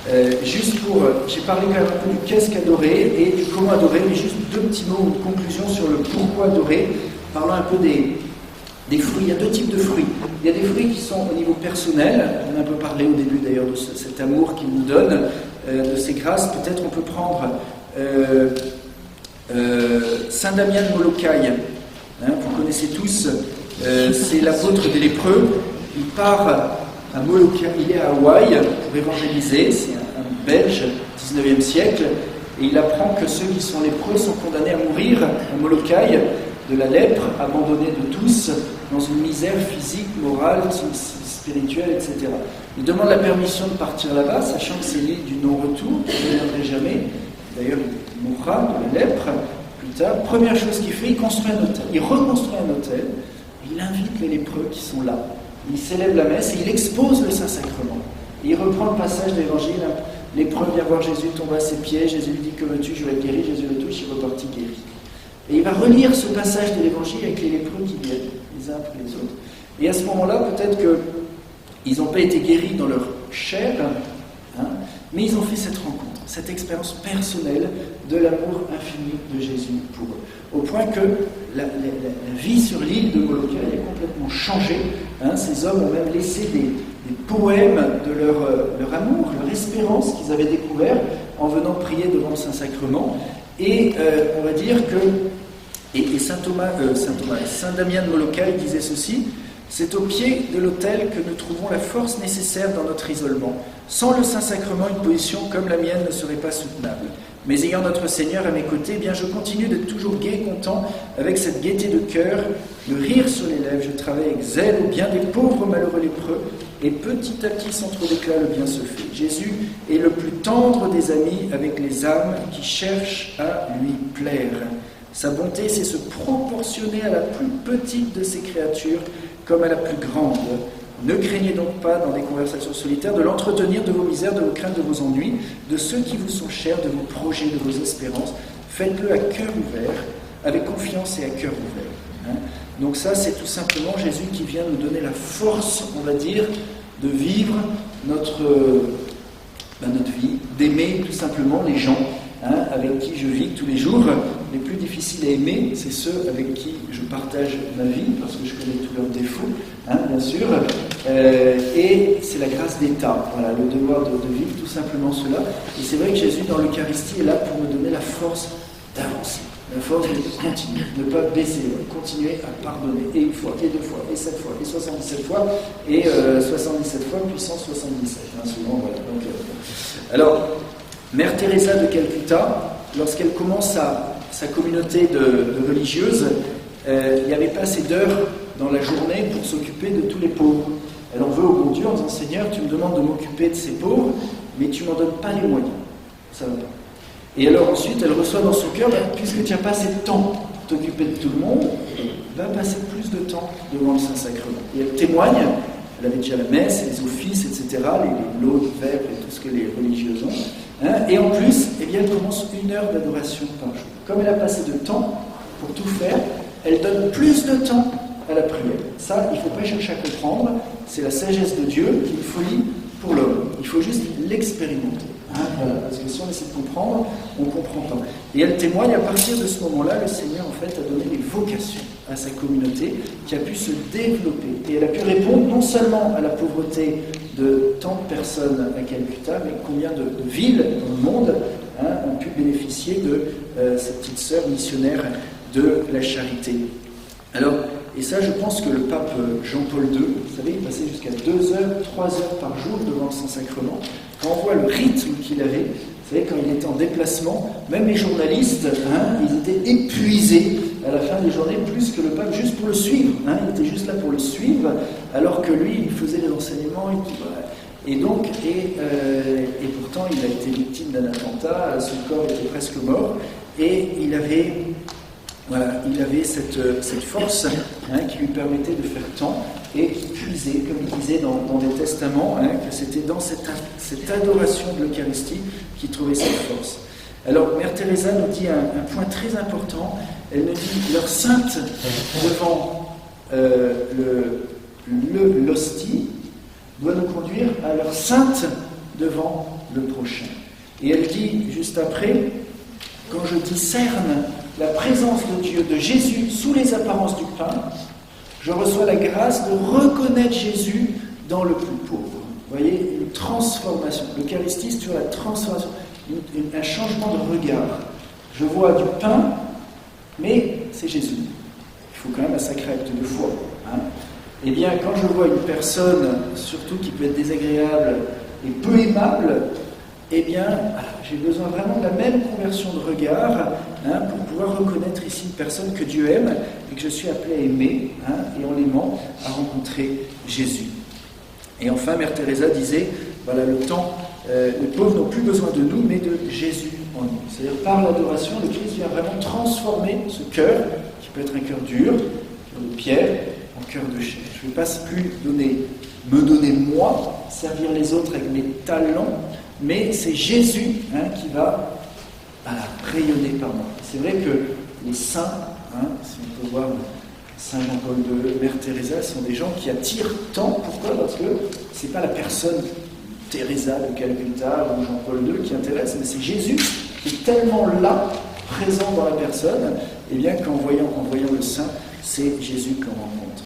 J'ai parlé quand même un peu du qu'est-ce qu'adorer et du comment adorer, mais juste deux petits mots de conclusion sur le pourquoi adorer, parlant un peu des fruits. Il y a deux types de fruits. Il y a des fruits qui sont au niveau personnel, on a un peu parlé au début d'ailleurs de cet amour qu'il nous donne, de ses grâces. Peut-être on peut prendre Saint Damien de Molokai, vous connaissez tous, c'est l'apôtre des lépreux. Il part à Molokai, il est à Hawaï pour évangéliser, c'est un Belge, 19e siècle, et il apprend que ceux qui sont lépreux sont condamnés à mourir à Molokai de la lèpre, abandonnés de tous, dans une misère physique, morale, spirituelle, etc. Il demande la permission de partir là-bas, sachant que c'est l'île du non-retour, il ne reviendrait jamais. D'ailleurs, il mourra de la lèpre plus tard. Première chose qu'il fait, il construit un hôtel. Il reconstruit un hôtel, et il invite les lépreux qui sont là. Il célèbre la messe et il expose le Saint-Sacrement. Et il reprend le passage de l'Évangile. Lépreux vient voir Jésus, tombe à ses pieds. Jésus lui dit: que veux-tu? Je vais être guéri. Jésus le touche, il repartit guéri. Et il va relire ce passage de l'Évangile avec les lépreux qui viennent, les uns après les autres. Et à ce moment-là, peut-être qu'ils n'ont pas été guéris dans leur chair, mais ils ont fait cette rencontre, cette expérience personnelle de l'amour infini de Jésus pour eux. Au point que la vie sur l'île de Molokai est complètement changée. Ces hommes ont même laissé des poèmes de leur amour, leur espérance qu'ils avaient découvert en venant prier devant le Saint-Sacrement. Et on va dire que Saint Damien de Molokai disait ceci: c'est au pied de l'autel que nous trouvons la force nécessaire dans notre isolement. Sans le Saint-Sacrement, une position comme la mienne ne serait pas soutenable. Mais ayant notre Seigneur à mes côtés, bien je continue d'être toujours gai, content, avec cette gaieté de cœur, le rire sur les lèvres. Je travaille avec zèle au bien des pauvres malheureux lépreux, et petit à petit, sans trop d'éclat, le bien se fait. Jésus est le plus tendre des amis avec les âmes qui cherchent à lui plaire. Sa bonté, c'est se proportionner à la plus petite de ses créatures comme à la plus grande. Ne craignez donc pas, dans des conversations solitaires, de l'entretenir de vos misères, de vos craintes, de vos ennuis, de ceux qui vous sont chers, de vos projets, de vos espérances. Faites-le à cœur ouvert, avec confiance et à cœur ouvert. Donc ça, c'est tout simplement Jésus qui vient nous donner la force, on va dire, de vivre notre vie, d'aimer tout simplement les gens avec qui je vis tous les jours. Les plus difficiles à aimer, c'est ceux avec qui je partage ma vie, parce que je connais tous leurs défauts, bien sûr. Et c'est la grâce d'État, voilà, le devoir de vivre tout simplement cela. Et c'est vrai que Jésus, dans l'Eucharistie, est là pour me donner la force d'avancer, la force de continuer, de ne pas baisser, de continuer à pardonner, et une fois, et deux fois, et 7 fois, et 77 fois, et 77 fois puissance 77. Souvent, voilà. Donc, alors, Mère Teresa de Calcutta, lorsqu'elle commence sa communauté de religieuses, il n'y avait pas assez d'heures dans la journée pour s'occuper de tous les pauvres. Elle en veut au bon Dieu en disant: Seigneur, tu me demandes de m'occuper de ces pauvres, mais tu ne m'en donnes pas les moyens. Ça va pas. Et alors ensuite, elle reçoit dans son cœur: puisque tu n'as pas assez de temps pour t'occuper de tout le monde, va passer plus de temps devant le Saint-Sacrement. Et elle témoigne. Elle avait déjà la messe, les offices, etc., les lots de vêpres et tout ce que les religieuses ont. Et en plus, elle commence 1 heure d'adoration par jour. Comme elle a passé de temps pour tout faire, elle donne plus de temps à la prière. Ça, il ne faut pas chercher à comprendre. C'est la sagesse de Dieu qui est une folie pour l'homme. Il faut juste l'expérimenter. Voilà. Parce que si on essaie de comprendre, on comprend pas. Et elle témoigne, à partir de ce moment-là, le Seigneur en fait a donné les vocations à sa communauté qui a pu se développer. Et elle a pu répondre non seulement à la pauvreté de tant de personnes à Calcutta, mais combien de villes dans le monde ont pu bénéficier de cette petite sœur missionnaire de la charité. Alors, et ça, je pense que le pape Jean-Paul II, vous savez, il passait jusqu'à 2 heures, 3 heures par jour devant le Saint-Sacrement. Quand on voit le rythme qu'il avait, vous savez, quand il était en déplacement, même les journalistes, ils étaient épuisés à la fin des journées, plus que le pape, juste pour le suivre. Il était juste là pour le suivre, alors que lui, il faisait les enseignements et tout. Voilà. Et donc, et pourtant, il a été victime d'un attentat, son corps était presque mort, et il avait cette force qui lui permettait de faire tant, et qui puisait, comme il disait dans les testaments, que c'était dans cette adoration de l'Eucharistie qu'il trouvait cette force. Alors, Mère Teresa nous dit un point très important. Elle nous dit: leur sainte devant l'hostie doit nous conduire à leur sainte devant le prochain. Et elle dit juste après, quand je discerne la présence de Dieu, de Jésus, sous les apparences du pain, je reçois la grâce de reconnaître Jésus dans le plus pauvre. Vous voyez, une transformation. L'Eucharistie, c'est toujours la transformation, un changement de regard. Je vois du pain, mais c'est Jésus. Il faut quand même un sacré acte de foi. Eh bien, quand je vois une personne, surtout qui peut être désagréable et peu aimable, eh bien, j'ai besoin vraiment de la même conversion de regard pour pouvoir reconnaître ici une personne que Dieu aime et que je suis appelé à aimer, et en l'aimant, à rencontrer Jésus. Et enfin, Mère Teresa disait, voilà, les pauvres n'ont plus besoin de nous, mais de Jésus en nous. C'est-à-dire, par l'adoration, le Christ vient vraiment transformer ce cœur, qui peut être un cœur dur, un cœur de pierre, en cœur de chair. Je ne vais pas plus me donner moi, servir les autres avec mes talents, mais c'est Jésus qui va rayonner par moi. C'est vrai que les saints, si on peut voir Saint Jean-Paul II, Mère Teresa, sont des gens qui attirent tant. Pourquoi ? Parce que ce n'est pas la personne Teresa de Calcutta ou Jean-Paul II qui intéresse, mais c'est Jésus qui est tellement là, présent dans la personne, et bien qu'en voyant le saint, c'est Jésus qu'on rencontre.